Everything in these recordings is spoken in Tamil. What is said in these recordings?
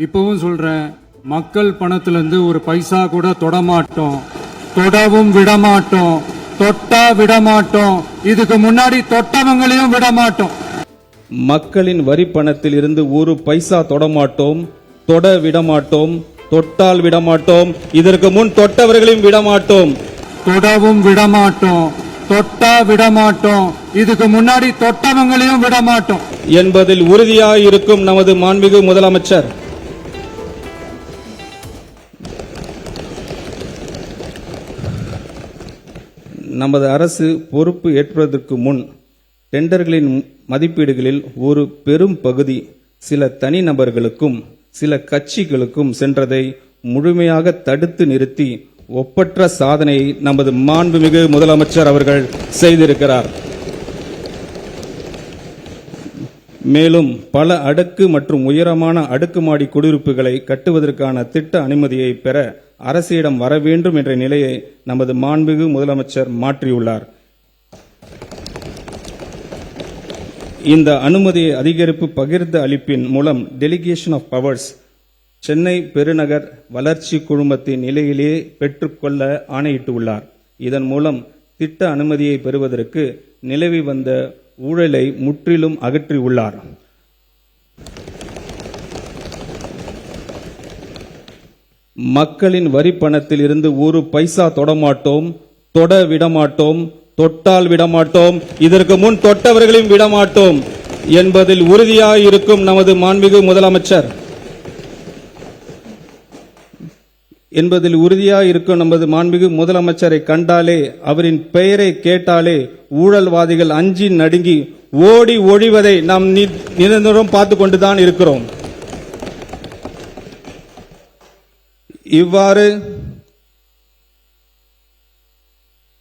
இப்பவும் சொல்றேன், மக்கள் பணத்திலிருந்து ஒரு பைசா கூட தொடமாட்டோம், தொடவும் விடமாட்டோம், தொட்டா விடமாட்டோம், இதுக்கு முன்னாடி தொட்டவங்களையும் விடமாட்டோம். மக்களின் வரி பணத்தில் இருந்து ஒரு பைசா தொடமாட்டோம், தொட விடமாட்டோம், தொட்டால் விடமாட்டோம், இதற்கு முன் தொட்டவர்களையும் விடமாட்டோம், தொடவும் விடமாட்டோம், தொட்டா விடமாட்டோம், இதுக்கு முன்னாடி தொட்டவங்களையும் விடமாட்டோம் என்பதில் உறுதியாய் இருக்கும் நமது மாண்புமிகு முதலமைச்சர் நமது அரசு பொறுப்பு ஏற்பதற்கு முன் டெண்டர்களின் மதிப்பீடுகளில் ஒரு பெரும் பகுதி சில தனிநபர்களுக்கும் சில கட்சிகளுக்கும் சென்றதை முழுமையாக தடுத்து நிறுத்தி ஒப்பற்ற சாதனையை நமது மாண்புமிகு முதலமைச்சர் அவர்கள் செய்திருக்கிறார். மேலும் பல அடுக்கு மற்றும் உயரமான அடுக்குமாடி குடியிருப்புகளை கட்டுவதற்கான திட்ட அனுமதியை பெற அரசிடம் வர வேண்டும் என்ற நிலையை நமது மாண்புமிகு முதலமைச்சர் மாற்றியுள்ளார். இந்த அனுமதியை அதிகரிப்பு பகிர்ந்து அளிப்பின் மூலம் டெலிகேஷன் ஆஃப் பவர்ஸ் சென்னை பெருநகர் வளர்ச்சி குழுமத்தின் நிலையிலேயே பெற்றுக்கொள்ள ஆணையிட்டுள்ளார். இதன் மூலம் திட்ட அனுமதியை பெறுவதற்கு நிலவி வந்த ஊழலை முற்றிலும் அகற்றியுள்ளார். மக்களின் வரி பணத்தில் இருந்து ஒரு பைசா தொடமாட்டோம், தொட விடமாட்டோம், தொட்டால் விடமாட்டோம், இதற்கு முன் தொட்டவர்களையும் விடமாட்டோம் என்பதில் உறுதியாய் இருக்கும் நமது மாண்புமிகு முதலமைச்சர் முதலமைச்சரை கண்டாலே, அவரின் பெயரை கேட்டாலே ஊழல்வாதிகள் அஞ்சி நடுங்கி ஓடி ஒழிவதை நாம் நிரந்தரம் பார்த்து கொண்டுதான் இருக்கிறோம்.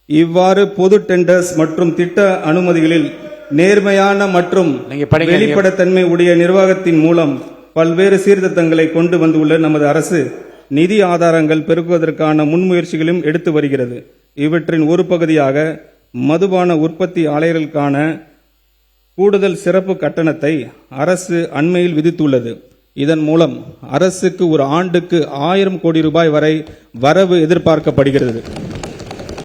இவ்வாறு பொது டெண்டர்ஸ் மற்றும் திட்ட அனுமதிகளில் நேர்மையான மற்றும் வெளிப்படைத்தன்மை உடைய நிர்வாகத்தின் மூலம் பல்வேறு சீர்திருத்தங்களை கொண்டு வந்துள்ள நமது அரசு நிதி ஆதாரங்கள் பெருக்குவதற்கான முன்முயற்சிகளும் எடுத்து வருகிறது. இவற்றின் ஒரு பகுதியாக மதுபான உற்பத்தி ஆலைகளுக்கான கூடுதல் சிறப்பு கட்டணத்தை அரசு அண்மையில் விதித்துள்ளது. இதன் மூலம் அரசுக்கு ஒரு ஆண்டுக்கு 1000 கோடி ரூபாய் வரை வரவு எதிர்பார்க்கப்படுகிறது.